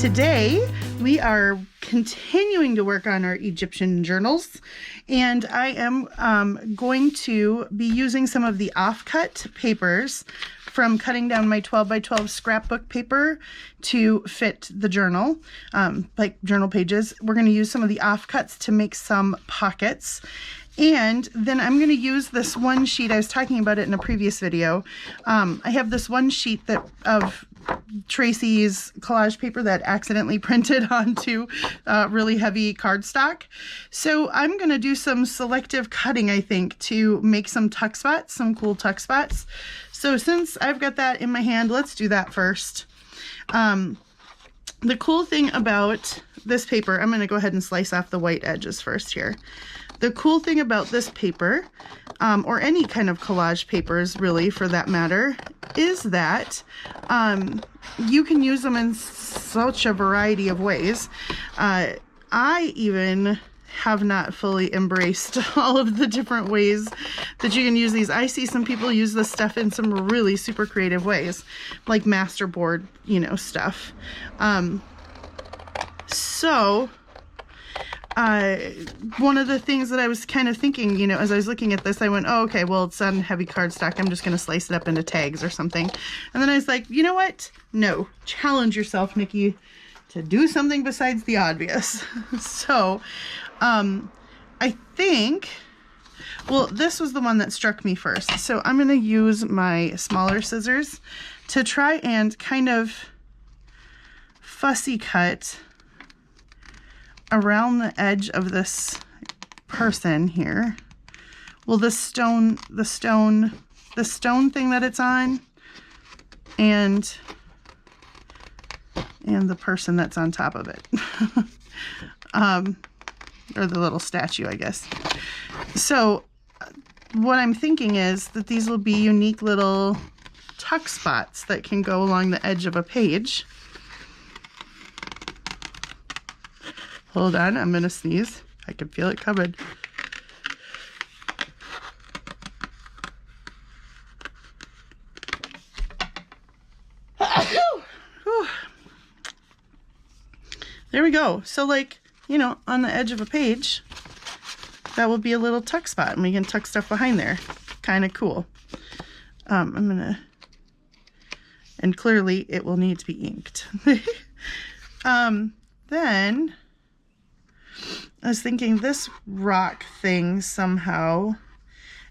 Today we are continuing to work on our Egyptian journals, and I am going to be using some of the offcut papers from cutting down my 12 by 12 scrapbook paper to fit the journal, like journal pages. We're going to use some of the offcuts to make some pockets. And then I'm going to use this one sheet. I was talking about it in a previous video. I have this one sheet of Tracy's collage paper that accidentally printed onto really heavy cardstock. So I'm going to do some selective cutting, I think, to make some tuck spots, some cool tuck spots. So since I've got that in my hand, let's do that first. The cool thing about this paper, I'm going to go ahead and slice off the white edges first here. The cool thing about this paper, or any kind of collage papers really for that matter, is that you can use them in such a variety of ways. I even have not fully embraced all of the different ways that you can use these. I see some people use this stuff in some really super creative ways, like masterboard, stuff. One of the things that I was kind of thinking, as I was looking at this, I went, oh, okay, well, it's on heavy cardstock. I'm just going to slice it up into tags or something. And then I was like, you know what? No, challenge yourself, Nikki, to do something besides the obvious. So, I think, well, this was the one that struck me first. So I'm going to use my smaller scissors to try and kind of fussy cut around the edge of this person here. Well, the stone thing that it's on, and the person that's on top of it. Or the little statue, I guess. So what I'm thinking is that these will be unique little tuck spots that can go along the edge of a page. Hold on, I'm gonna sneeze. I can feel it coming. There we go. So on the edge of a page, that will be a little tuck spot, and we can tuck stuff behind there. Kind of cool. And clearly it will need to be inked. Then I was thinking this rock thing somehow,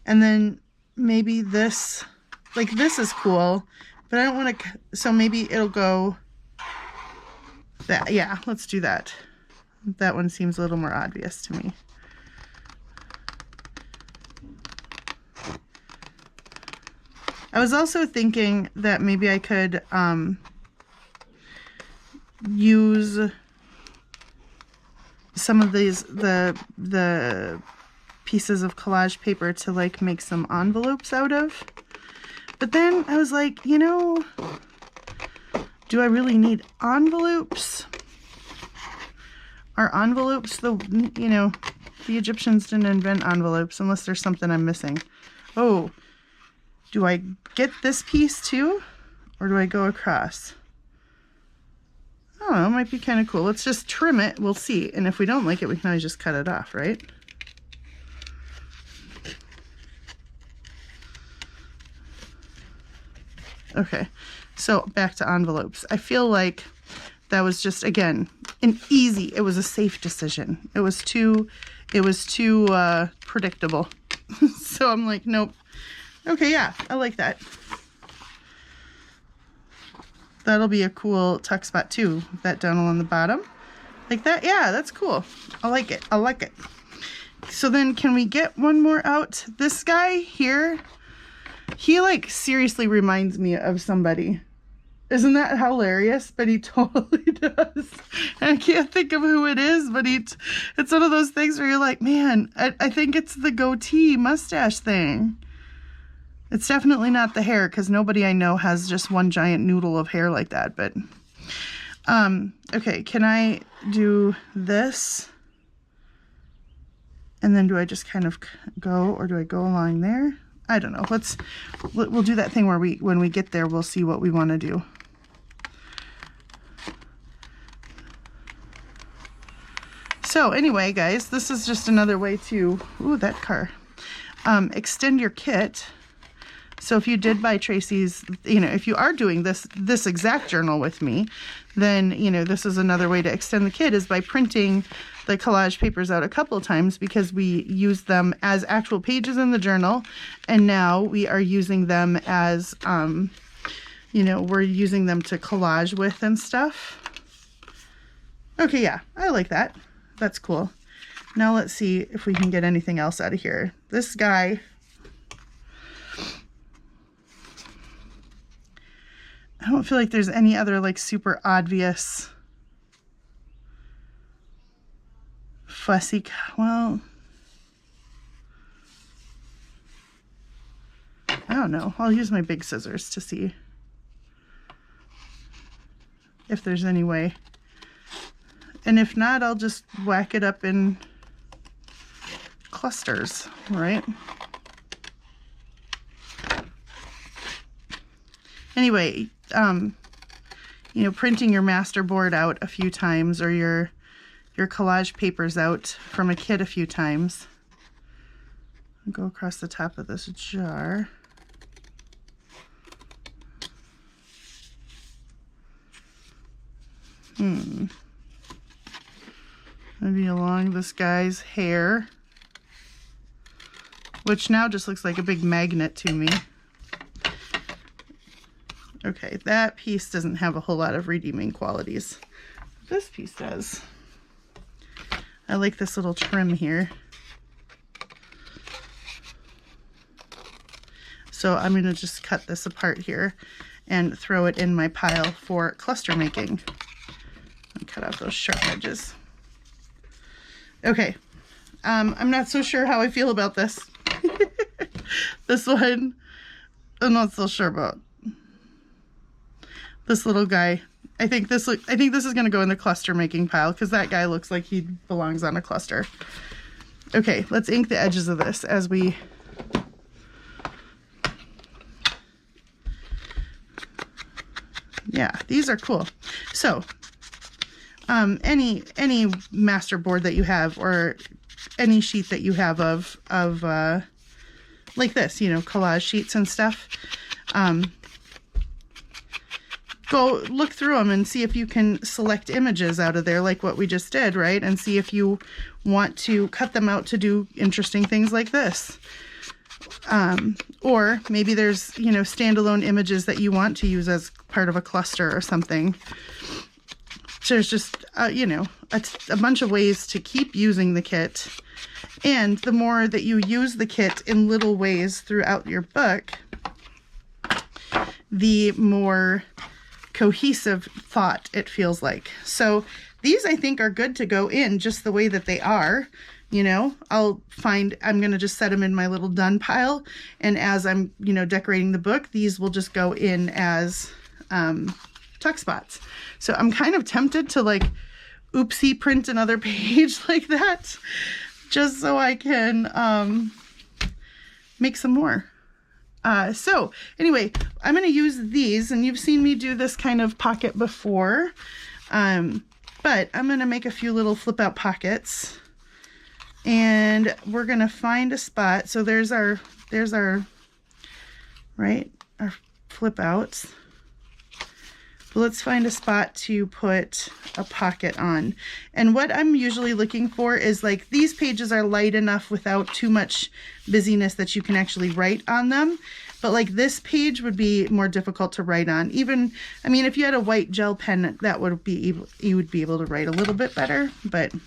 and then maybe this, this is cool, but I don't want to, so maybe it'll go that, yeah, let's do that. That one seems a little more obvious to me. I was also thinking that maybe I could use some of these, the pieces of collage paper to make some envelopes out of. But then I was like, do I really need envelopes? Are envelopes the Egyptians didn't invent envelopes unless there's something I'm missing. Oh, do I get this piece too? Or do I go across? I don't know, it might be kind of cool. Let's just trim it. We'll see. And if we don't like it, we can always just cut it off, right? Okay, so back to envelopes. I feel like that was just, again, it was a safe decision. It was too predictable. So I'm like, nope. Okay, yeah, I like that. That'll be a cool tuck spot too. That down along the bottom. Like that, yeah, that's cool. I like it, I like it. So then can we get one more out? This guy here, he seriously reminds me of somebody. Isn't that hilarious? But he totally does. And I can't think of who it is, but it's one of those things where you're like, man, I think it's the goatee mustache thing. It's definitely not the hair, because nobody I know has just one giant noodle of hair like that. But okay, can I do this? And then do I just kind of go, or do I go along there? I don't know. We'll do that thing where when we get there, we'll see what we want to do. So anyway, guys, this is just another way to, ooh, that car, extend your kit. So if you did buy Tracy's, if you are doing this exact journal with me, then, this is another way to extend the kit, is by printing the collage papers out a couple of times, because we use them as actual pages in the journal. And now we are using them as, we're using them to collage with and stuff. Okay, yeah, I like that. That's cool. Now let's see if we can get anything else out of here. This guy, I don't feel like there's any other like super obvious fussy, well, I don't know. I'll use my big scissors to see if there's any way. And if not, I'll just whack it up in clusters, right? Anyway, printing your master board out a few times, or your collage papers out from a kit a few times. I'll go across the top of this jar. Maybe along this guy's hair, which now just looks like a big magnet to me. Okay, that piece doesn't have a whole lot of redeeming qualities. This piece does. I like this little trim here. So I'm going to just cut this apart here and throw it in my pile for cluster making. And cut out those sharp edges. Okay, I'm not so sure how I feel about this. This one, I'm not so sure about. This little guy, I think this is going to go in the cluster making pile, because that guy looks like he belongs on a cluster. Okay, let's ink the edges of this as we. Yeah, these are cool. So, any master board that you have, or any sheet that you have of like this, collage sheets and stuff, go look through them and see if you can select images out of there, like what we just did, right? And see if you want to cut them out to do interesting things like this. Or maybe there's, standalone images that you want to use as part of a cluster or something. There's just, a bunch of ways to keep using the kit. And the more that you use the kit in little ways throughout your book, the more cohesive thought it feels like. So these, I think, are good to go in just the way that they are. I'm going to just set them in my little done pile. And as I'm, decorating the book, these will just go in as tuck spots. So I'm kind of tempted to oopsie print another page like that, just so I can make some more. So anyway, I'm going to use these, and you've seen me do this kind of pocket before, but I'm going to make a few little flip out pockets, and we're going to find a spot. So there's our flip outs. But let's find a spot to put a pocket on. And what I'm usually looking for is these pages are light enough without too much busyness that you can actually write on them. But this page would be more difficult to write on. Even, if you had a white gel pen, that would be you would be able to write a little bit better. But I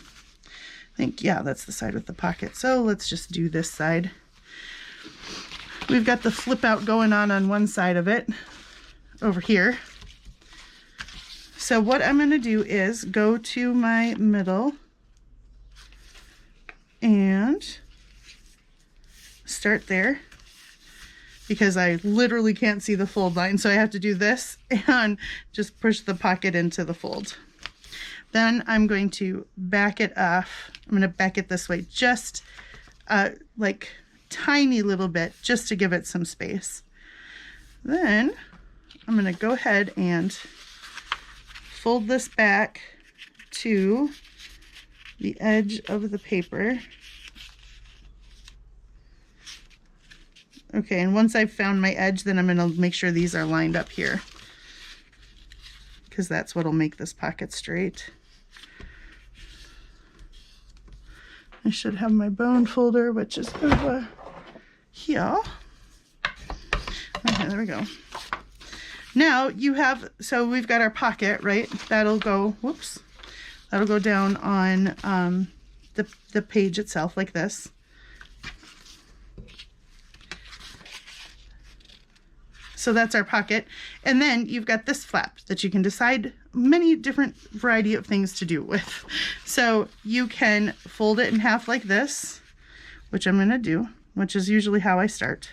think, yeah, that's the side with the pocket. So let's just do this side. We've got the flip out going on one side of it over here. So what I'm going to do is go to my middle and start there, because I literally can't see the fold line. So I have to do this and just push the pocket into the fold. Then I'm going to back it off. I'm going to back it this way, just tiny little bit, just to give it some space. Then I'm going to go ahead and fold this back to the edge of the paper. Okay, and once I've found my edge, then I'm going to make sure these are lined up here, because that's what will make this pocket straight. I should have my bone folder, which is over here. Okay, there we go. Now you have, so we've got our pocket, right? That'll go, whoops, that'll go down on the page itself like this. So that's our pocket. And then you've got this flap that you can decide many different variety of things to do with. So you can fold it in half like this, which I'm going to do, which is usually how I start.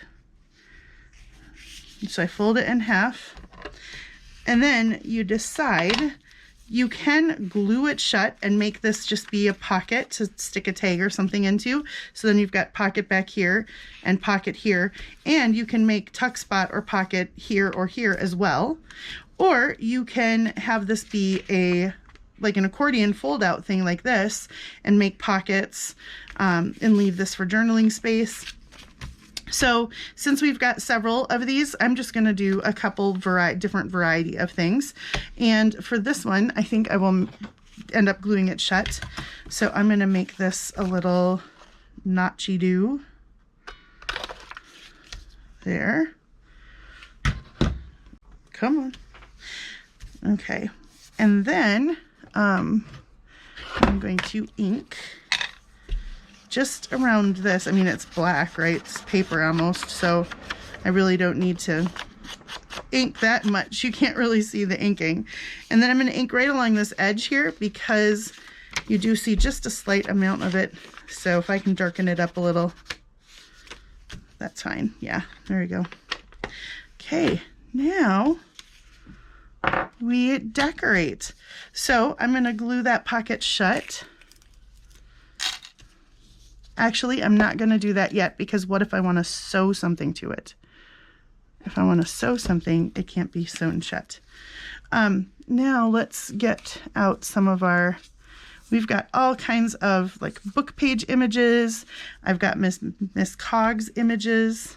So I fold it in half, and then you decide, you can glue it shut and make this just be a pocket to stick a tag or something into. So then you've got pocket back here and pocket here, and you can make tuck spot or pocket here or here as well. Or you can have this be like an accordion fold out thing like this and make pockets and leave this for journaling space. So since we've got several of these, I'm just going to do a couple different variety of things. And for this one, I think I will end up gluing it shut. So I'm going to make this a little notchy-do there. Come on. Okay. And then I'm going to ink just around this. I mean, it's black, right? It's paper almost, so I really don't need to ink that much. You can't really see the inking. And then I'm going to ink right along this edge here, because you do see just a slight amount of it. So if I can darken it up a little, that's fine. Yeah, there we go. Okay, now we decorate. So I'm going to glue that pocket shut. Actually, I'm not going to do that yet, because what if I want to sew something to it? If I want to sew something, it can't be sewn shut. Now let's get out some of our, we've got all kinds of like book page images. I've got Miss Cog's images.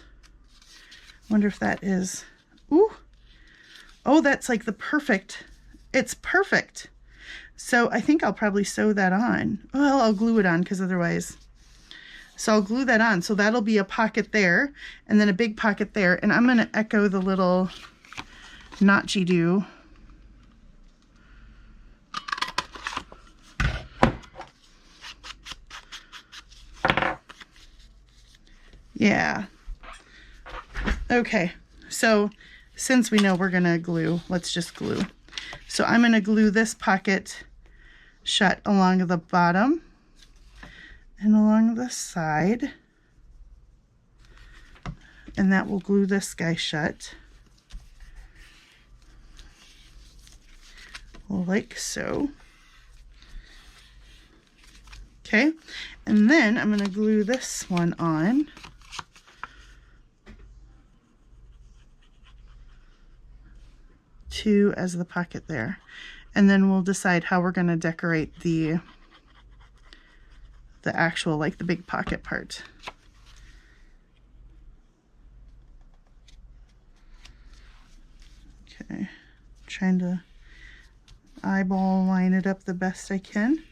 Wonder if that is, ooh, oh, that's like the perfect, it's perfect. So I think I'll probably sew that on. Well, I'll glue it on, because otherwise. So I'll glue that on. So that'll be a pocket there, and then a big pocket there. And I'm going to echo the little notchy-do. Yeah. Okay. So since we know we're going to glue, let's just glue. So I'm going to glue this pocket shut along the bottom and along the side, and that will glue this guy shut, like so. Okay, and then I'm going to glue this one on. As the pocket there, and then we'll decide how we're going to decorate the actual, like the big pocket part. Okay, trying to eyeball line it up the best I can.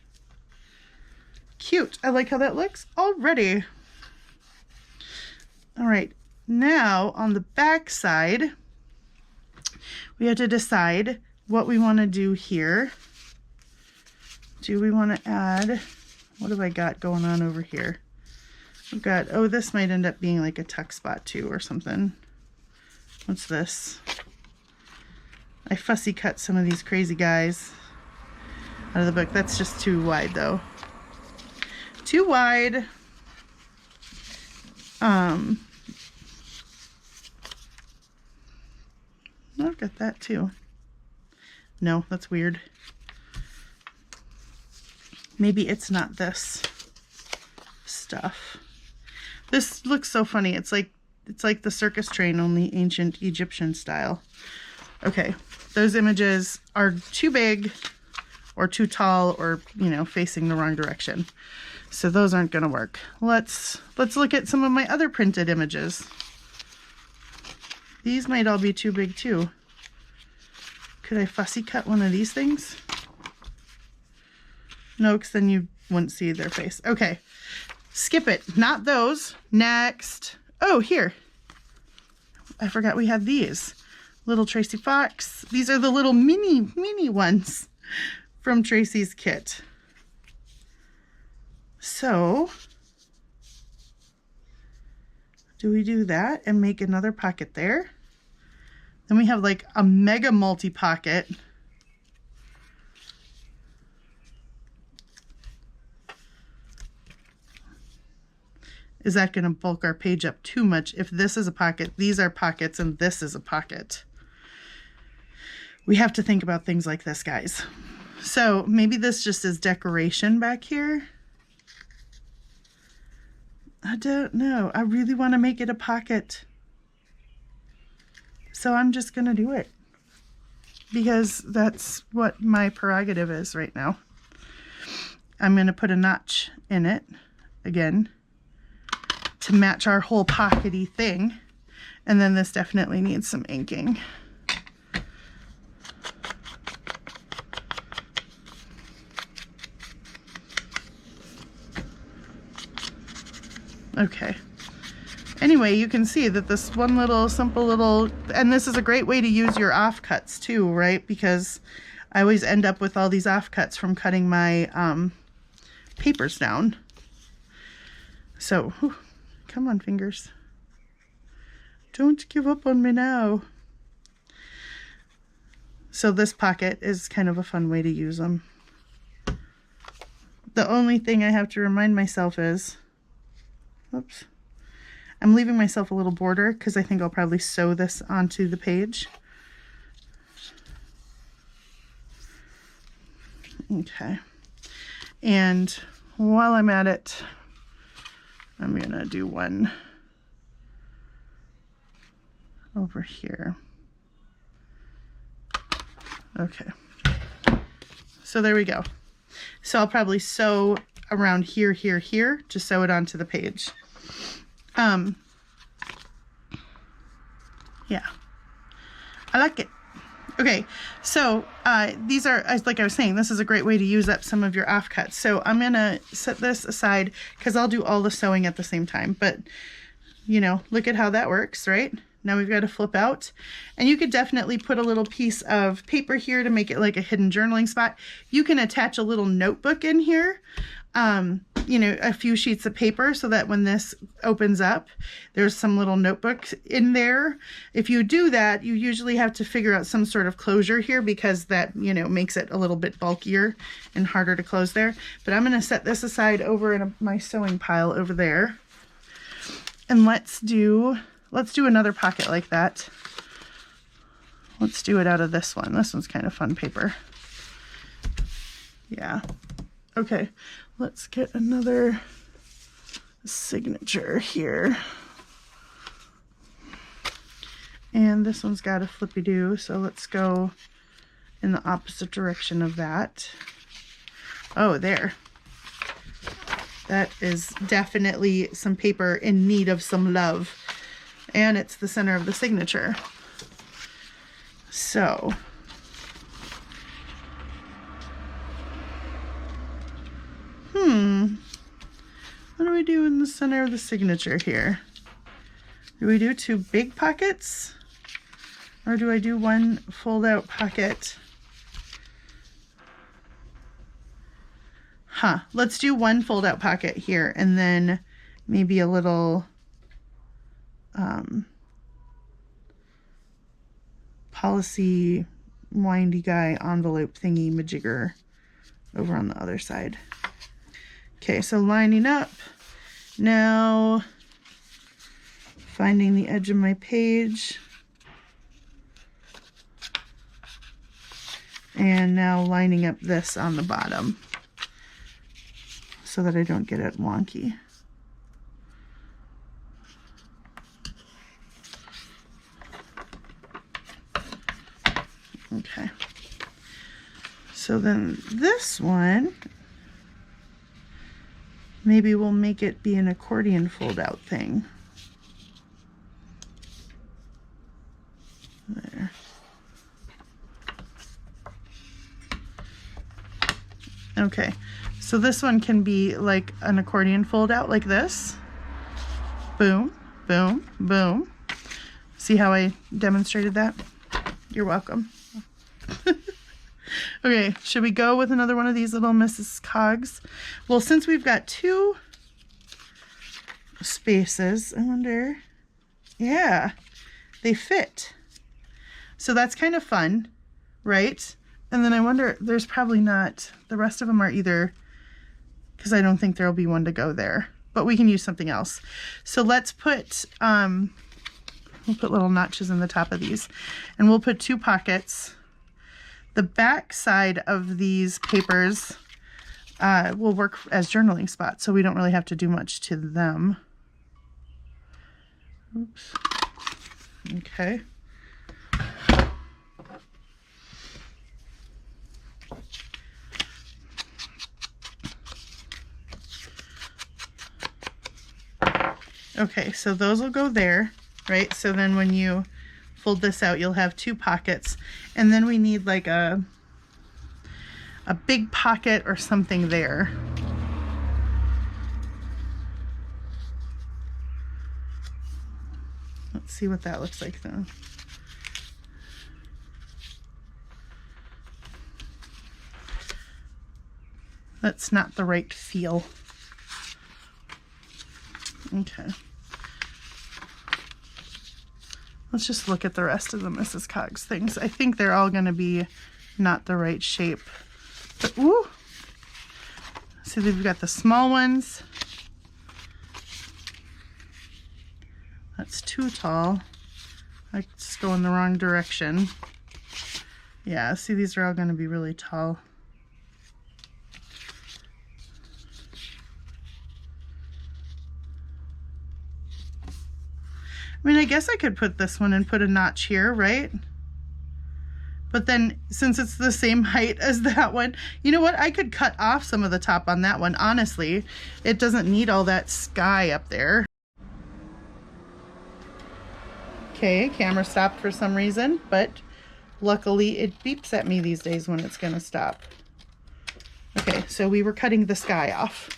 Cute. I like how that looks already. All right, now on the back side, we have to decide what we want to do here. Do we want to add, what have I got going on over here? We've got, oh, this might end up being like a tuck spot too or something. What's this? I fussy cut some of these crazy guys out of the book. That's just too wide though. Too wide. I've got that too. No, that's weird. Maybe it's not this stuff. This looks so funny. It's like the circus train, only ancient Egyptian style. Okay, those images are too big. or too tall or, you know, facing the wrong direction. So those aren't going to work. Let's look at some of my other printed images. These might all be too big too. Could I fussy cut one of these things? No, because then you wouldn't see their face. Okay, skip it. Not those. Next. Oh, here. I forgot we had these. Little Tracy Fox. These are the little mini ones from Tracy's kit. So, do we do that and make another pocket there? Then we have like a mega multi-pocket. Is that going to bulk our page up too much? If this is a pocket, these are pockets, and this is a pocket. We have to think about things like this, guys. So maybe this just is decoration back here. I don't know. I really want to make it a pocket. So I'm just going to do it. Because that's what my prerogative is right now. I'm going to put a notch in it again to match our whole pockety thing. And then this definitely needs some inking. Okay. Anyway, you can see that this one little simple little, and this is a great way to use your offcuts too, right? Because I always end up with all these offcuts from cutting my papers down. So, whew, come on, fingers. Don't give up on me now. So this pocket is kind of a fun way to use them. The only thing I have to remind myself is, oops, I'm leaving myself a little border because I think I'll probably sew this onto the page. Okay. And while I'm at it, I'm gonna do one over here. Okay. So there we go. So I'll probably sew around here to sew it onto the page. Yeah, I like it. Okay, so these are, like I was saying, this is a great way to use up some of your offcuts. So I'm gonna set this aside because I'll do all the sewing at the same time. But you know, look at how that works, right? Now we've got to flip out, and you could definitely put a little piece of paper here to make it like a hidden journaling spot. You can attach a little notebook in here, you know, a few sheets of paper so that when this opens up, there's some little notebooks in there. If you do that, you usually have to figure out some sort of closure here because that, you know, makes it a little bit bulkier and harder to close there. But I'm going to set this aside over in my sewing pile over there. And let's do another pocket like that. Let's do it out of this one. This one's kind of fun paper. Yeah. Okay, let's get another signature here. And this one's got a flippy-do, so let's go in the opposite direction of that. Oh, there. That is definitely some paper in need of some love. And it's the center of the signature. So, what do we do in the center of the signature here? Do we do two big pockets? Or do I do one fold out pocket? Let's do one fold out pocket here and then maybe a little policy windy guy envelope thingy majigger over on the other side. Okay, so lining up. Now finding the edge of my page. And now lining up this on the bottom so that I don't get it wonky. Okay. So then this one, maybe we'll make it be an accordion fold out thing. There. Okay, so this one can be like an accordion fold out like this. Boom, boom, boom. See how I demonstrated that? You're welcome. Okay, should we go with another one of these little Mrs. Cogs? Well, since we've got two spaces, I wonder, yeah, they fit. So that's kind of fun, right? And then I wonder, there's probably not, the rest of them are either, because I don't think there'll be one to go there, but we can use something else. So let's put, we'll put little notches in the top of these, and we'll put 2 pockets. The back side of these papers will work as journaling spots, so we don't really have to do much to them. Oops. Okay. Okay, so those will go there, right? So then when you fold this out, you'll have 2 pockets. And then we need like a big pocket or something there. Let's see what that looks like though. That's not the right feel. Okay. Let's just look at the rest of the Mrs. Cogs things. I think they're all going to be not the right shape. But, ooh! See, we've got the small ones. That's too tall. I just go in the wrong direction. Yeah, see, these are all going to be really tall. I mean, I guess I could put this one and put a notch here, right? But then, since it's the same height as that one, you know what? I could cut off some of the top on that one, honestly. It doesn't need all that sky up there. Okay, camera stopped for some reason, but luckily it beeps at me these days when it's gonna stop. Okay, so we were cutting the sky off.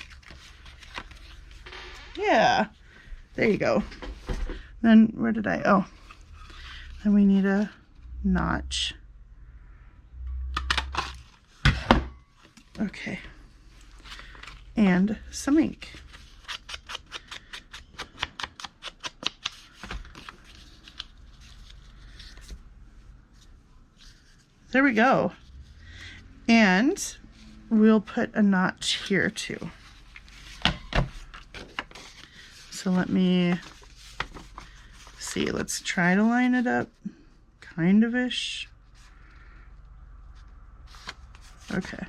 Yeah, there you go. Then where did I, oh, then we need a notch. Okay, and some ink. There we go. And we'll put a notch here too. So let me see, let's try to line it up, kind of-ish. Okay.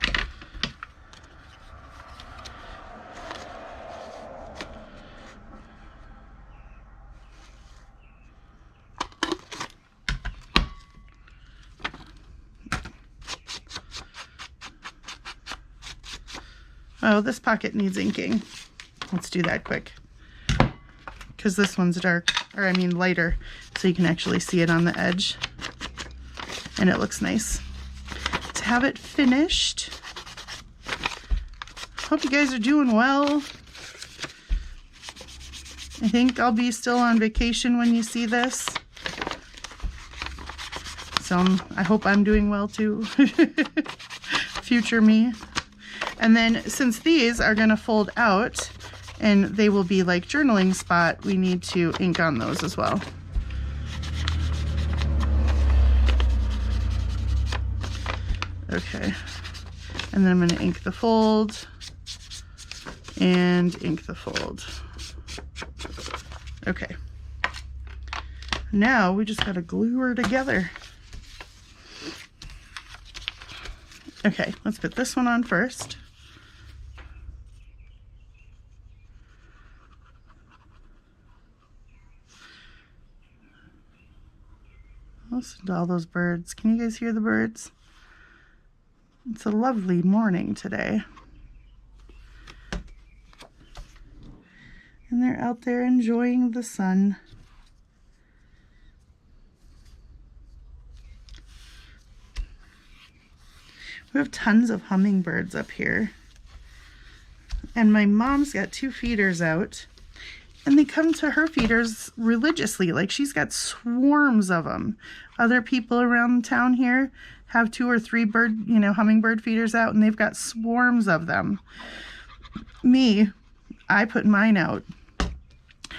Oh, this pocket needs inking. Let's do that quick. Because this one's dark, or I mean lighter, so you can actually see it on the edge. And it looks nice. To have it finished. Hope you guys are doing well. I think I'll be still on vacation when you see this. So I hope I'm doing well too. Future me. And then since these are going to fold out and they will be like journaling spot, we need to ink on those as well. Okay. And then I'm going to ink the fold and ink the fold. Okay. Now we just got to glue her together. Okay, let's put this one on first. Listen to all those birds. Can you guys hear the birds? It's a lovely morning today. And they're out there enjoying the sun. We have tons of hummingbirds up here. And my mom's got 2 feeders out. And they come to her feeders religiously. Like, she's got swarms of them. Other people around town here have 2 or 3 hummingbird feeders out, and they've got swarms of them. Me, I put mine out.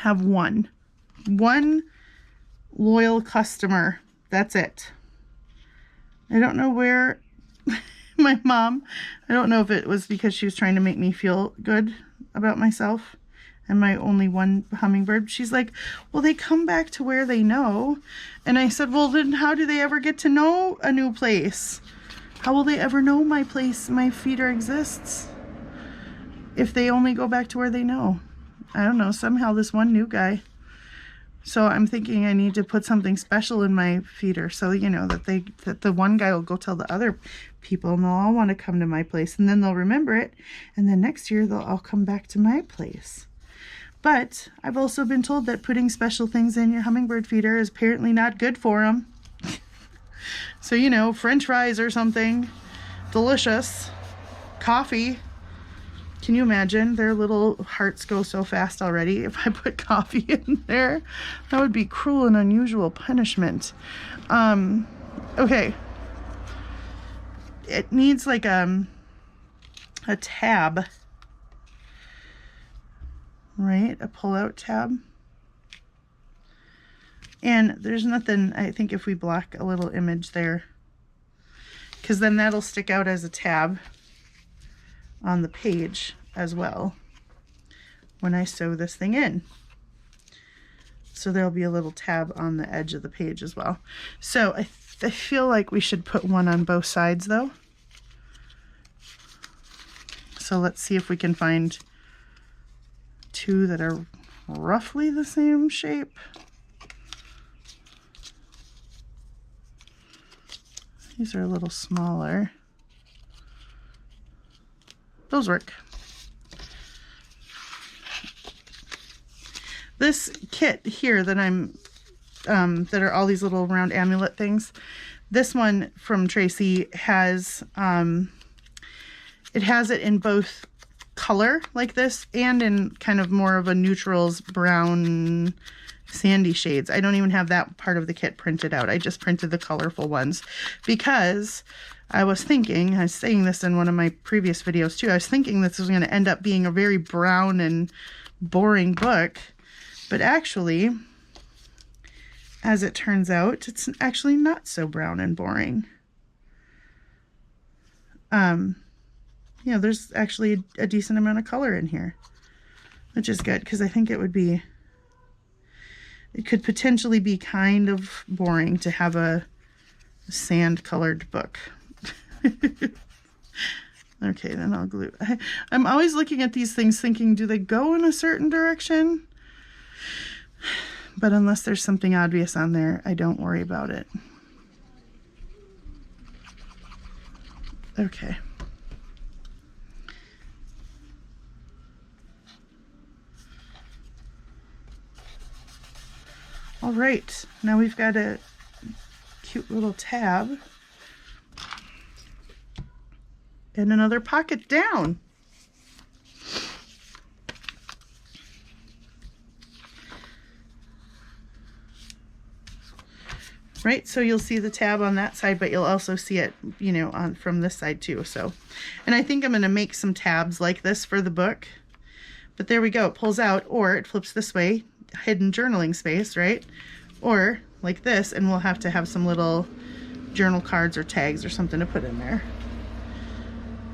Have one loyal customer. That's it. I don't know where my mom, I don't know if it was because she was trying to make me feel good about myself and my only one hummingbird. She's like, well, they come back to where they know. And I said, well, then how do they ever get to know a new place? How will they ever know my place, my feeder exists, if they only go back to where they know? I don't know, somehow this one new guy. So I'm thinking I need to put something special in my feeder so, you know, that the one guy will go tell the other people and they'll all want to come to my place, and then they'll remember it, and then next year they'll all come back to my place. But I've also been told that putting special things in your hummingbird feeder is apparently not good for them. So, you know, French fries or something delicious, coffee. Can you imagine? Their little hearts go so fast already. If I put coffee in there, that would be cruel and unusual punishment. Okay. It needs like a tab, right? A pull-out tab. And there's nothing, I think if we block a little image there, because then that'll stick out as a tab on the page as well when I sew this thing in. So there'll be a little tab on the edge of the page as well. So I feel like we should put one on both sides though. So let's see if we can find 2 that are roughly the same shape. These are a little smaller. Those work. This kit here that that are all these little round amulet things, this one from Tracy has, it has it in both color like this and in kind of more of a neutrals, brown, sandy shades. I don't even have that part of the kit printed out. I just printed the colorful ones because I was thinking, I was saying this in one of my previous videos too, I was thinking this was going to end up being a very brown and boring book, but actually, as it turns out, it's actually not so brown and boring. You know, there's actually a decent amount of color in here, which is good because I think it could potentially be kind of boring to have a sand colored book. Okay, then I'll glue. I'm always looking at these things thinking, do they go in a certain direction? But unless there's something obvious on there, I don't worry about it. Okay. All right, now we've got a cute little tab and another pocket down. Right, so you'll see the tab on that side, but you'll also see it, you know, on from this side too. So, and I think I'm going to make some tabs like this for the book. But there we go, it pulls out, or it flips this way, hidden journaling space, right? Or like this, and we'll have to have some little journal cards or tags or something to put in there.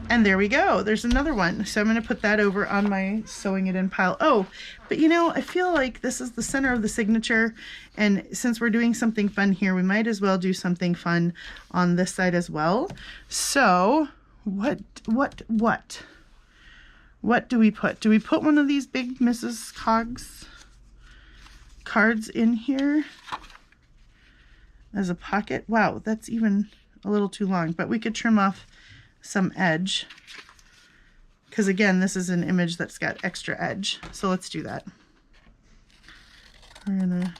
And there we go, there's another one. So I'm going to put that over on my sewing it in pile. Oh, but you know, I feel like this is the center of the signature, and since we're doing something fun here, we might as well do something fun on this side as well. So what do we put? Do we put one of these big Mrs. Coggs cards in here as a pocket? Wow, that's even a little too long, but we could trim off some edge. Because again, this is an image that's got extra edge. So let's do that. We're gonna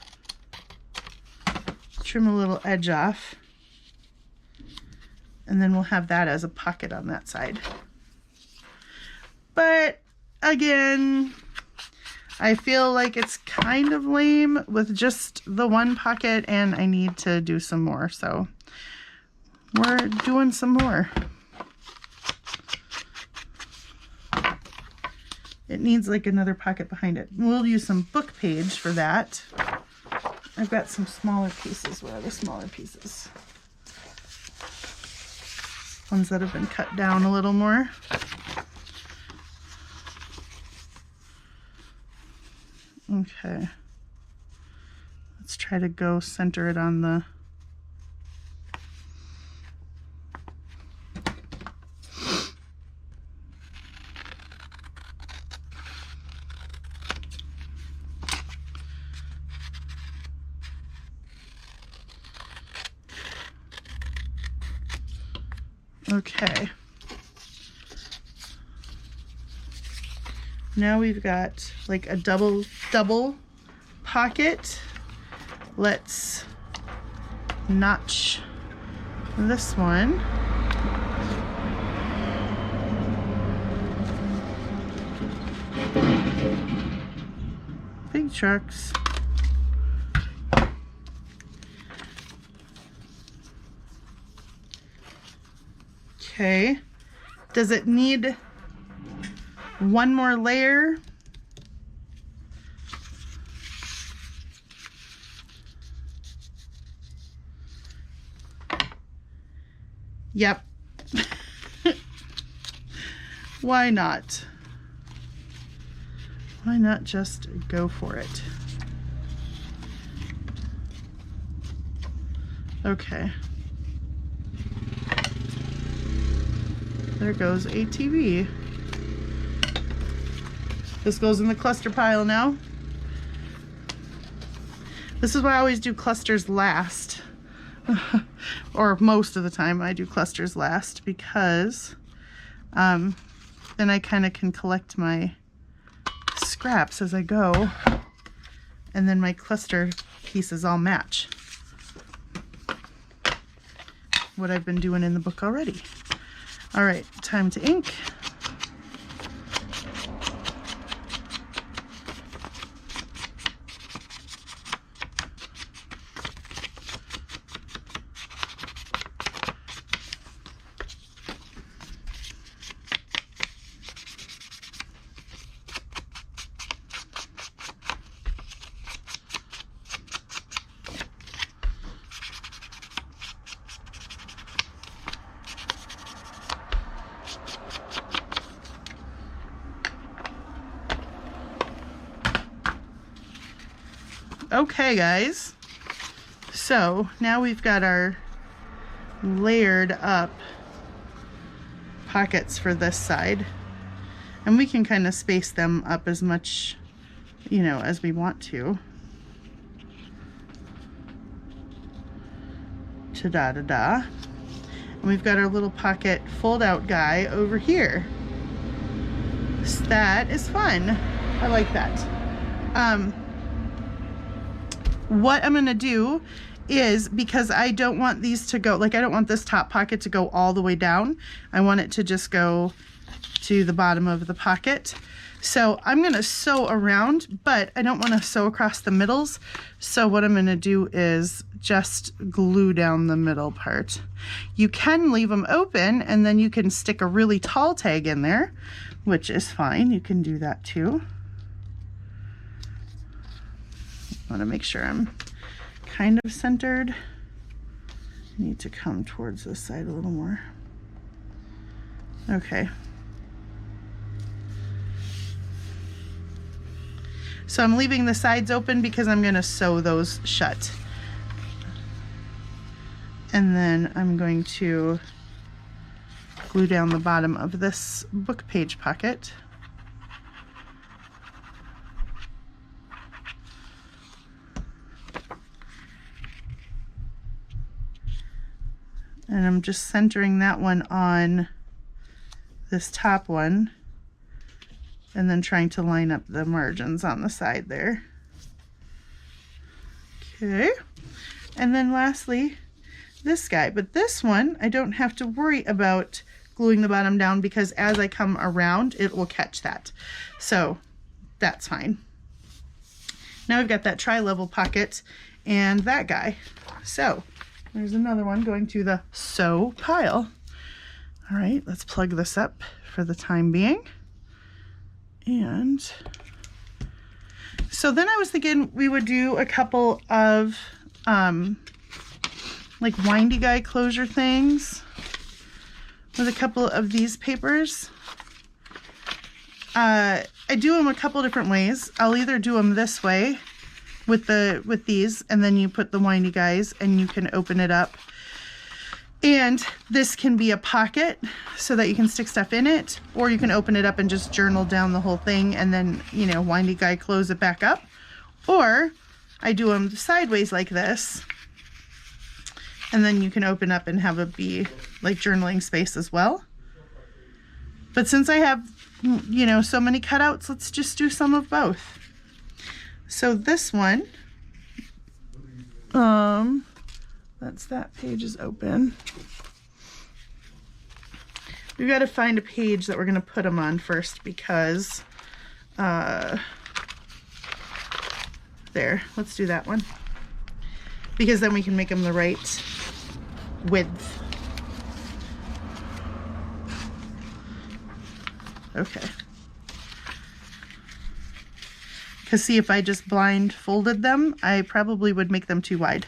trim a little edge off. And then we'll have that as a pocket on that side. But again, I feel like it's kind of lame with just the one pocket, and I need to do some more. So we're doing some more. It needs like another pocket behind it. We'll use some book page for that. I've got some smaller pieces. Where are the smaller pieces? Ones that have been cut down a little more. Okay. Let's try to go center it on the okay. Now we've got like a double pocket. Let's notch this one. Big trucks. Okay. Does it need one more layer? Yep. Why not? Why not just go for it? Okay. There goes ATV. This goes in the cluster pile now. This is why I always do clusters last. Or most of the time I do clusters last, because then I kind of can collect my scraps as I go, and then my cluster pieces all match what I've been doing in the book already. All right, time to ink. Okay, guys, so now we've got our layered up pockets for this side, and we can kind of space them up as much, you know, as we want to. Ta-da-da-da. And we've got our little pocket fold out guy over here. So that is fun. I like that. What I'm going to do is, because I don't want these to go, like I don't want this top pocket to go all the way down. I want it to just go to the bottom of the pocket. So I'm going to sew around, but I don't want to sew across the middles. So what I'm going to do is just glue down the middle part. You can leave them open, and then you can stick a really tall tag in there, which is fine. You can do that too. I want to make sure I'm kind of centered. I need to come towards this side a little more. Okay. So I'm leaving the sides open because I'm going to sew those shut. And then I'm going to glue down the bottom of this book page pocket. And I'm just centering that one on this top one and then trying to line up the margins on the side there. Okay, and then lastly this guy, but this one I don't have to worry about gluing the bottom down because as I come around it will catch that, so that's fine. Now we've got that tri-level pocket and that guy, so there's another one going to the sew pile. All right, let's plug this up for the time being. And so then I was thinking we would do a couple of like windy guy closure things with a couple of these papers. I do them a couple different ways. I'll either do them this way with these, and then you put the windy guys and you can open it up. And this can be a pocket so that you can stick stuff in it, or you can open it up and just journal down the whole thing and then, you know, windy guy close it back up. Or I do them sideways like this, and then you can open up and have it be like journaling space as well. But since I have, you know, so many cutouts, let's just do some of both. So this one, that page is open. We've got to find a page that we're going to put them on first because, there, let's do that one. Because then we can make them the right width. Okay. Because see, if I just blind folded them, I probably would make them too wide.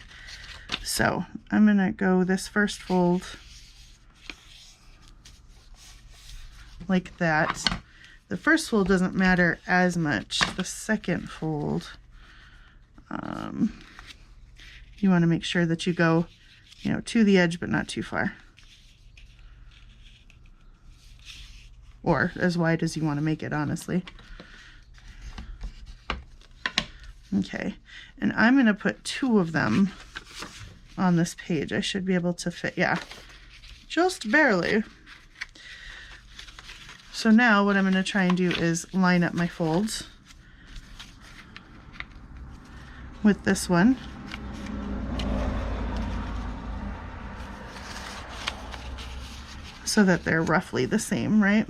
So I'm gonna go this first fold like that. The first fold doesn't matter as much. The second fold, you want to make sure that you go, you know, to the edge but not too far, or as wide as you want to make it, honestly. Okay, and I'm going to put 2 of them on this page. I should be able to fit, yeah, just barely. So now what I'm going to try and do is line up my folds with this one. So that they're roughly the same, right?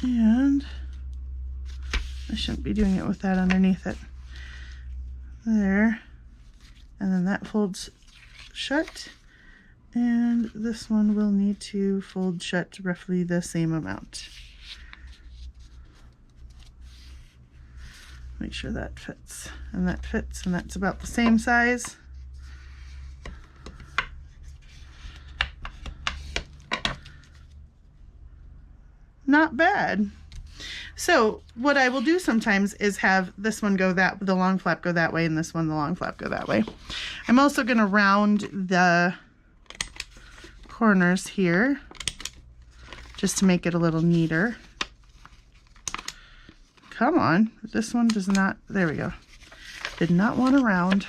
And I shouldn't be doing it with that underneath it. There. And then that folds shut. And this one will need to fold shut roughly the same amount. Make sure that fits, and that fits, and that's about the same size. Not bad. So what I will do sometimes is have this one go that, the long flap go that way, and this one, the long flap go that way. I'm also going to round the corners here just to make it a little neater. Come on, this one does not, there we go. Did not want to round.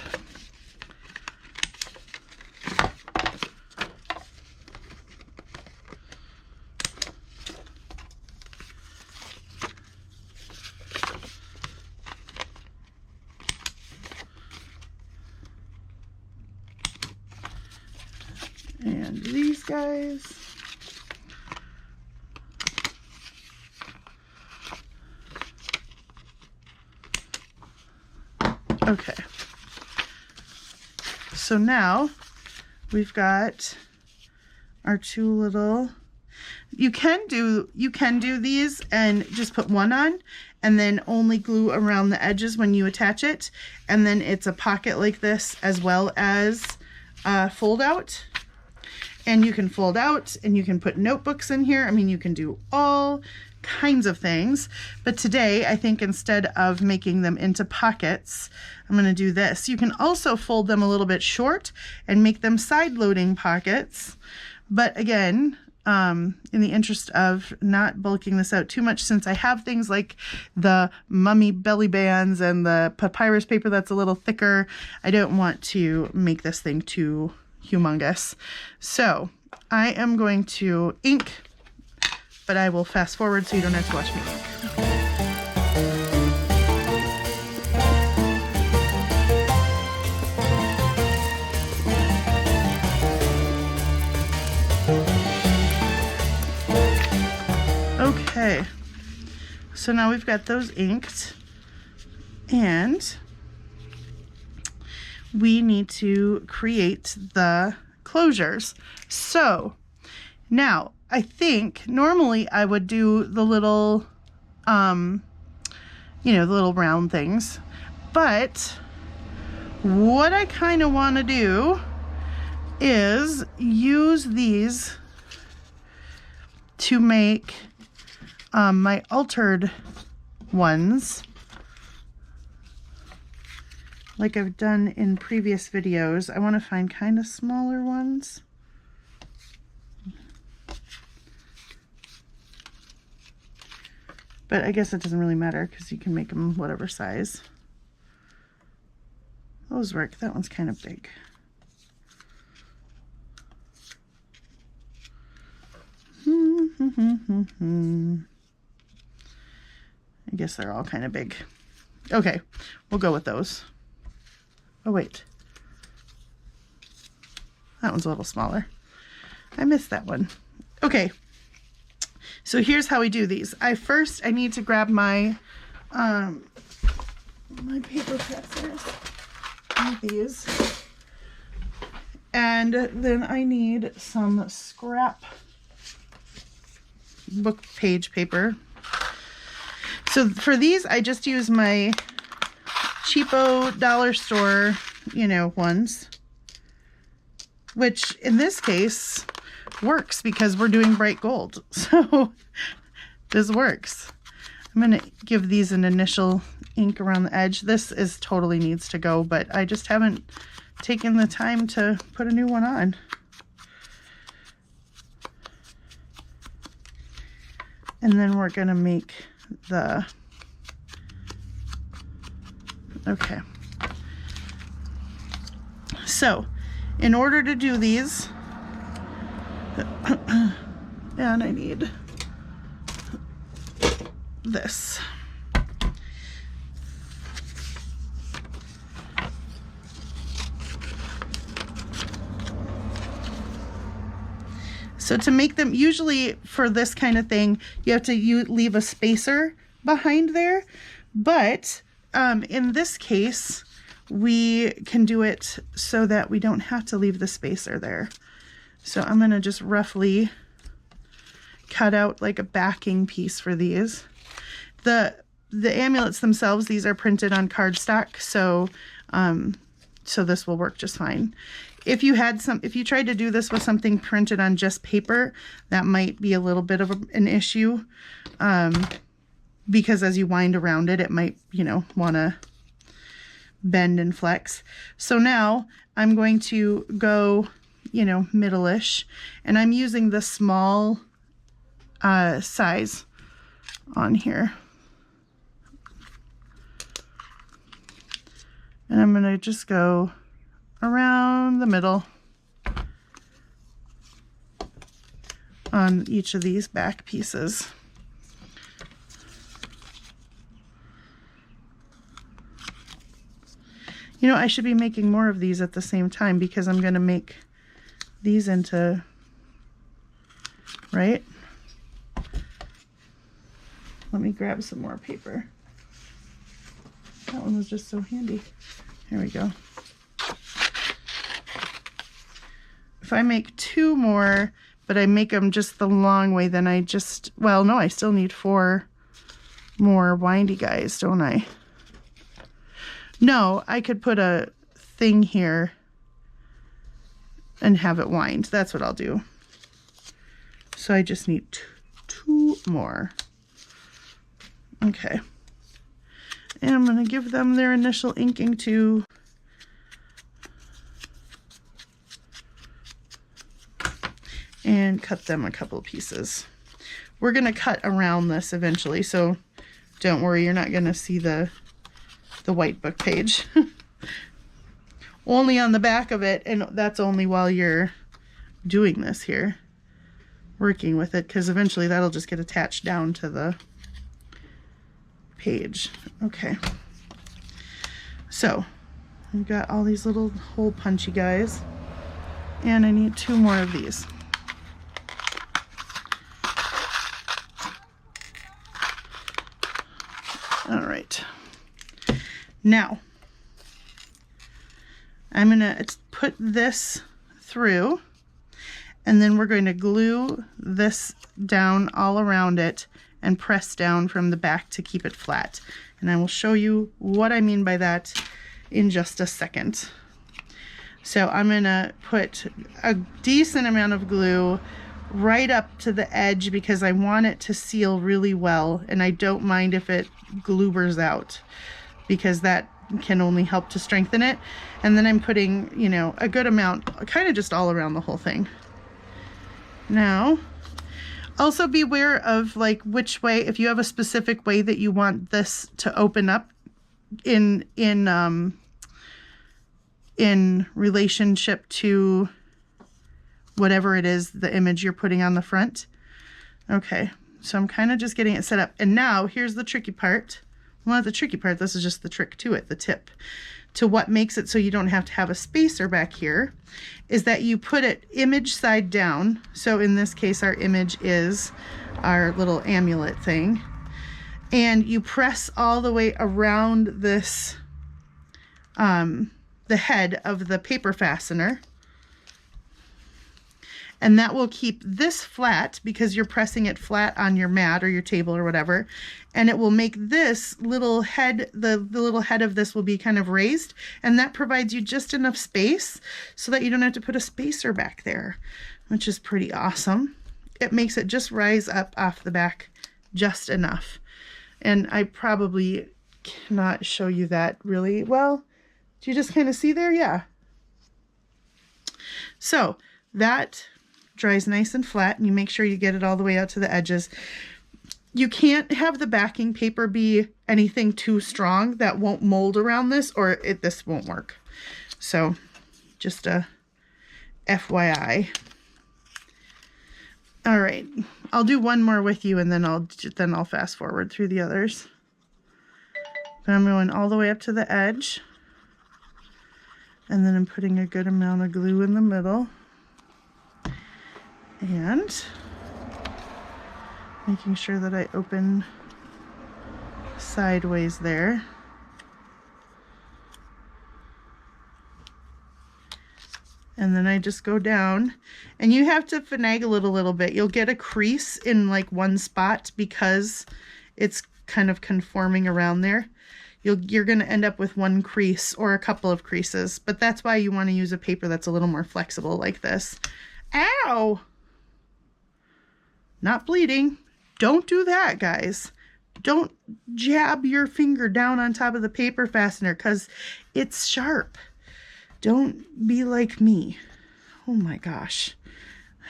And these guys. Okay, so now we've got our 2 little, you can do these and just put one on and then only glue around the edges when you attach it, and then it's a pocket like this as well as fold out. And you can fold out and you can put notebooks in here. I mean, you can do all kinds of things, but today I think instead of making them into pockets, I'm going to do this. You can also fold them a little bit short and make them side loading pockets, but again, in the interest of not bulking this out too much, since I have things like the mummy belly bands and the papyrus paper that's a little thicker, I don't want to make this thing too humongous. So I am going to ink, but I will fast forward so you don't have to watch me ink. Okay, so now we've got those inked, and we need to create the closures. So now I think normally I would do the little, the little round things, but what I kind of want to do is use these to make my altered ones, like I've done in previous videos. I want to find kind of smaller ones. But I guess it doesn't really matter because you can make them whatever size. Those work. That one's kind of big. I guess they're all kind of big. Okay, we'll go with those. Oh, wait. That one's a little smaller. I missed that one. Okay, so here's how we do these. I need to grab my my paper fasteners. These. And then I need some scrap book page paper. So for these, I just use my cheapo dollar store, ones, which in this case works because we're doing bright gold. So this works. I'm going to give these an initial ink around the edge. This totally needs to go, but I just haven't taken the time to put a new one on. And then we're going to make okay. So, in order to do these, and I need this. So to make them, usually for this kind of thing, you have to leave a spacer behind there. But in this case, we can do it so that we don't have to leave the spacer there. So I'm going to just roughly cut out like a backing piece for these. The amulets themselves, these are printed on cardstock, so so this will work just fine. If you tried to do this with something printed on just paper, that might be a little bit of an issue, because as you wind around it, it might, want to bend and flex. So now I'm going to go, middle-ish, and I'm using the small size on here. And I'm going to just go around the middle on each of these back pieces. I should be making more of these at the same time because I'm going to make these into, right? Let me grab some more paper. That one was just so handy. Here we go. If I make two more, but I make them just the long way, then I still need 4 more windy guys, don't I? No, I could put a thing here and have it wind. That's what I'll do. So I just need 2 more. Okay. And I'm going to give them their initial inking too. And cut them a couple of pieces. We're going to cut around this eventually, so don't worry, you're not going to see the white book page. Only on the back of it, and that's only while you're doing this here, working with it, because eventually that'll just get attached down to the page. Okay. So, we've got all these little hole punchy guys, and I need 2 more of these. All right. Now, I'm going to put this through, and then we're going to glue this down all around it and press down from the back to keep it flat. And I will show you what I mean by that in just a second. So I'm going to put a decent amount of glue right up to the edge because I want it to seal really well, and I don't mind if it gloobers out because that can only help to strengthen it. And then I'm putting, you know, a good amount kind of just all around the whole thing. Now, also beware of like which way, if you have a specific way that you want this to open up in relationship to whatever it is, the image you're putting on the front. Okay, so I'm kind of just getting it set up. And now here's the tricky part. Well, not the tricky part, this is just the trick to it, the tip. To what makes it so you don't have to have a spacer back here is that you put it image side down. So in this case, our image is our little amulet thing. And you press all the way around this, the head of the paper fastener. And that will keep this flat because you're pressing it flat on your mat or your table or whatever. And it will make this little head, the little head of this will be kind of raised. And that provides you just enough space so that you don't have to put a spacer back there, which is pretty awesome. It makes it just rise up off the back just enough. And I probably cannot show you that really well. Do you just kind of see there? Yeah. So that dries nice and flat, and you make sure you get it all the way out to the edges. You can't have the backing paper be anything too strong that won't mold around this, or this won't work. So just a FYI. All right, I'll do one more with you, and then I'll fast forward through the others. But I'm going all the way up to the edge, and then I'm putting a good amount of glue in the middle. And making sure that I open sideways there. And then I just go down, and you have to finagle it a little bit. You'll get a crease in like one spot because it's kind of conforming around there. You're going to end up with one crease or a couple of creases, but that's why you want to use a paper that's a little more flexible like this. Ow! Not bleeding. Don't do that, guys. Don't jab your finger down on top of the paper fastener because it's sharp. Don't be like me. Oh my gosh.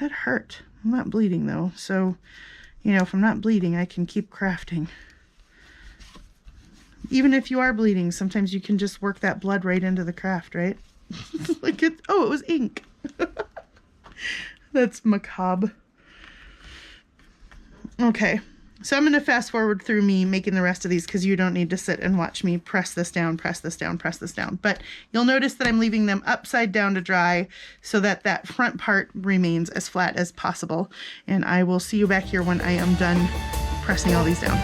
That hurt. I'm not bleeding though. So, you know, if I'm not bleeding, I can keep crafting. Even if you are bleeding, sometimes you can just work that blood right into the craft, right? Like it, oh, it was ink. That's macabre. Okay, so I'm going to fast forward through me making the rest of these because you don't need to sit and watch me press this down, press this down, press this down. But you'll notice that I'm leaving them upside down to dry so that that front part remains as flat as possible. And I will see you back here when I am done pressing all these down.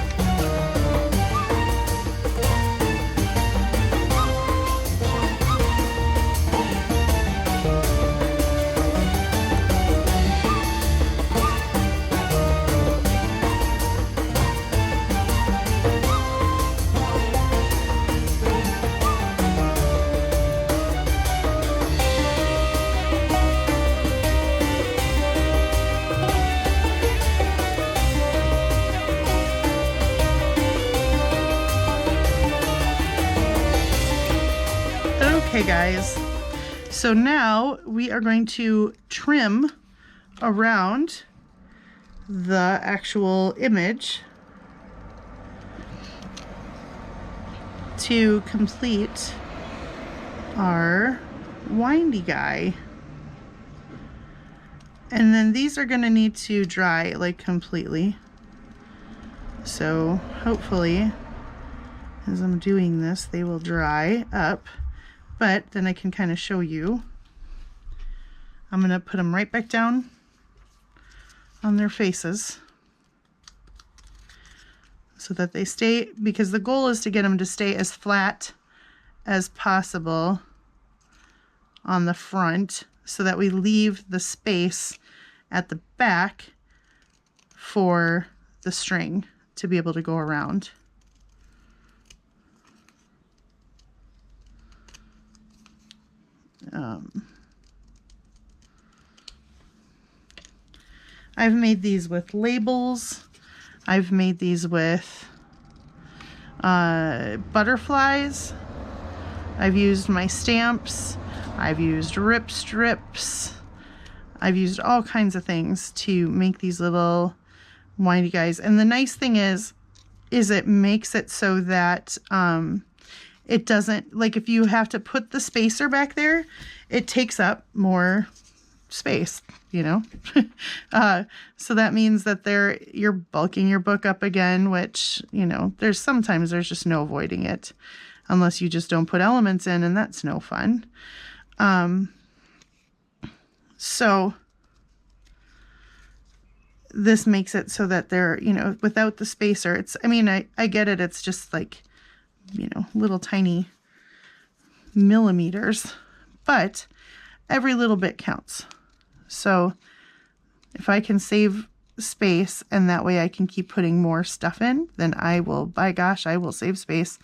Okay guys, so now we are going to trim around the actual image to complete our windy guy. And then these are going to need to dry like completely. So hopefully as I'm doing this they will dry up, but then I can kind of show you. I'm going to put them right back down on their faces so that they stay, because the goal is to get them to stay as flat as possible on the front so that we leave the space at the back for the string to be able to go around. I've made these with labels. I've made these with butterflies. I've used my stamps. I've used rip strips. I've used all kinds of things to make these little windy guys. And the nice thing is it makes it so that it doesn't, like if you have to put the spacer back there, it takes up more space, you know. So that means that you're bulking your book up again, which, you know, sometimes there's just no avoiding it unless you just don't put elements in, and that's no fun. So this makes it so that they're, you know, without the spacer, I mean, I get it. It's just like, you know, little tiny millimeters, but every little bit counts. So if I can save space and that way I can keep putting more stuff in, then I will, by gosh, I will save space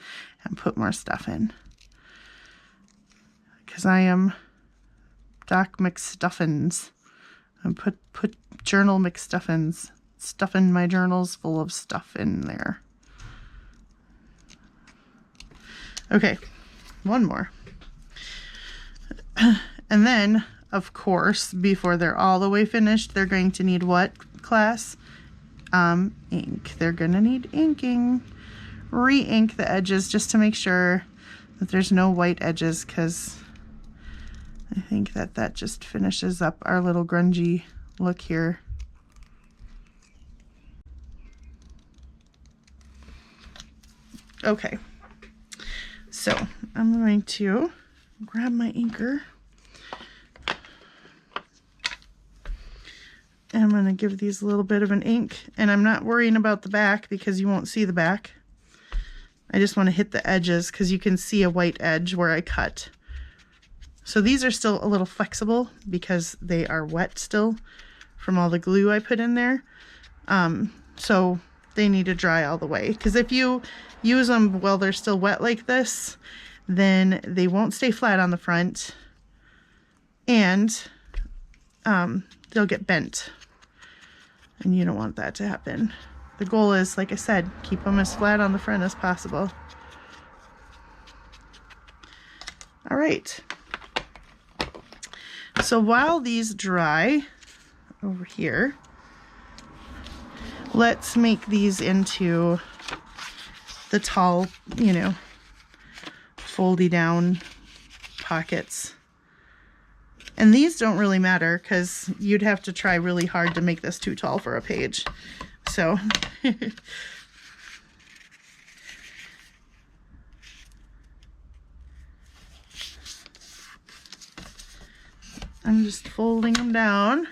and put more stuff in. Because I am Doc McStuffins. And put journal McStuffins. Stuffing my journals full of stuff in there. Okay, one more. And then, of course, before they're all the way finished, they're going to need what, class? Ink. They're going to need inking. Re-ink the edges just to make sure that there's no white edges, because I think that just finishes up our little grungy look here. Okay, so I'm going to grab my inker and I'm going to give these a little bit of an ink, and I'm not worrying about the back because you won't see the back. I just want to hit the edges because you can see a white edge where I cut. So these are still a little flexible because they are wet still from all the glue I put in there. So they need to dry all the way, because if you use them while they're still wet like this, then they won't stay flat on the front and they'll get bent, and you don't want that to happen. The goal is, like I said, keep them as flat on the front as possible. All right. So while these dry over here, let's make these into the tall, you know, foldy down pockets. And these don't really matter because you'd have to try really hard to make this too tall for a page. So I'm just folding them down,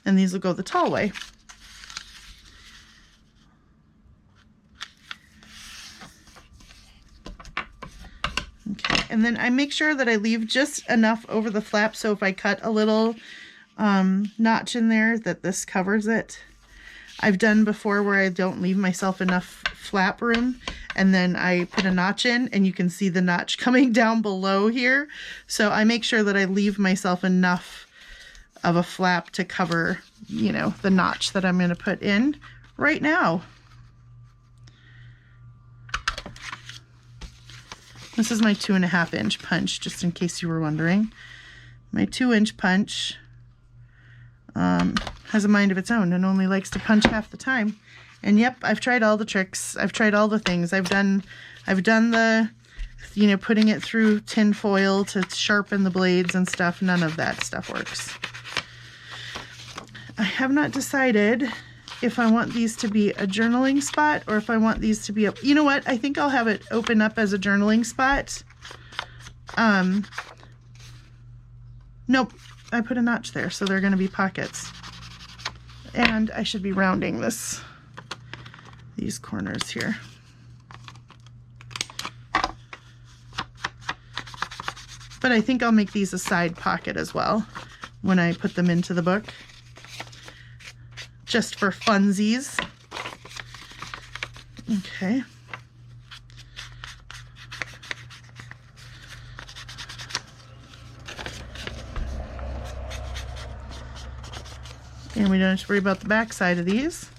and these will go the tall way. Okay, and then I make sure that I leave just enough over the flap, so if I cut a little notch in there, that this covers it. I've done before where I don't leave myself enough flap room, and then I put a notch in and you can see the notch coming down below here. So I make sure that I leave myself enough of a flap to cover, you know, the notch that I'm going to put in right now. This is my 2.5 inch punch, just in case you were wondering. My 2 inch punch. has a mind of its own and only likes to punch half the time. And yep, I've tried all the tricks. I've tried all the things. I've done the, you know, putting it through tin foil to sharpen the blades and stuff. None of that stuff works. I have not decided if I want these to be a journaling spot or if I want these to be a, you know what? I think I'll have it open up as a journaling spot. Nope, I put a notch there, so they're going to be pockets. And I should be rounding these corners here. But I think I'll make these a side pocket as well when I put them into the book, just for funsies. Okay. And we don't have to worry about the back side of these.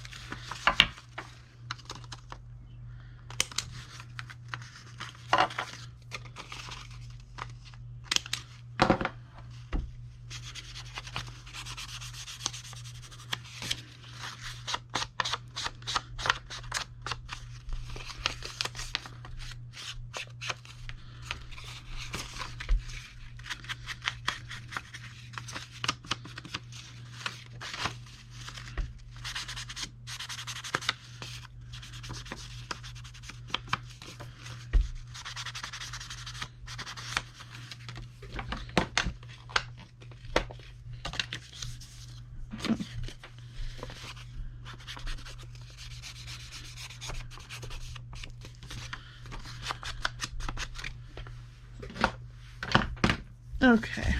Okay,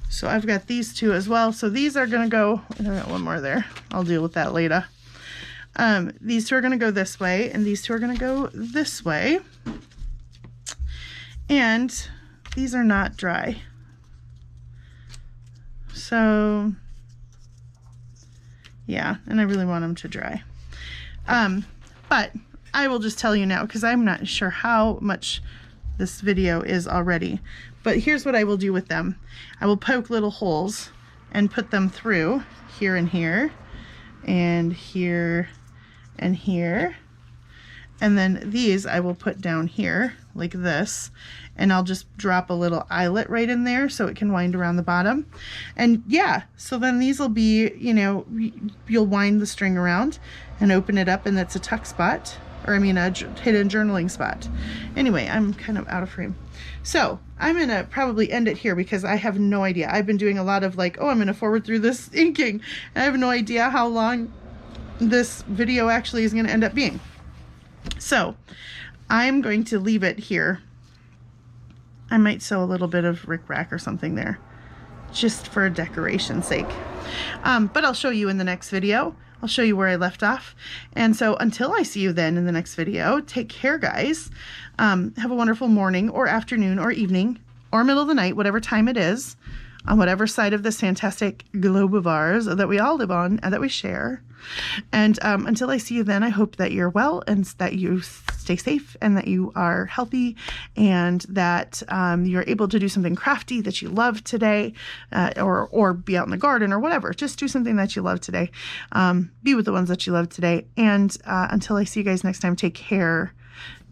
so I've got these two as well. So these are going to go, I got one more there. I'll deal with that later. These two are going to go this way, and these two are going to go this way. And these are not dry. So, yeah, and I really want them to dry. But I will just tell you now, because I'm not sure how much this video is already, but here's what I will do with them. I will poke little holes and put them through here and here and here and here, and then these I will put down here like this, and I'll just drop a little eyelet right in there so it can wind around the bottom. And yeah, so then these will be, you know, you'll wind the string around and open it up, and that's a tuck spot, or I mean a hidden journaling spot. Anyway, I'm kind of out of frame. So I'm gonna probably end it here because I have no idea. I've been doing a lot of like, oh, I'm gonna forward through this inking, and I have no idea how long this video actually is gonna end up being. So I'm going to leave it here. I might sew a little bit of rickrack or something there, just for decoration's sake. But I'll show you in the next video. I'll show you where I left off. And so until I see you then in the next video, take care, guys. Have a wonderful morning or afternoon or evening or middle of the night, whatever time it is, on whatever side of this fantastic globe of ours that we all live on and that we share. And until I see you then, I hope that you're well and that you stay safe and that you are healthy and that you're able to do something crafty that you love today, or be out in the garden or whatever. Just do something that you love today. Be with the ones that you love today. And until I see you guys next time, take care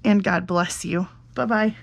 and God bless you. Bye-bye.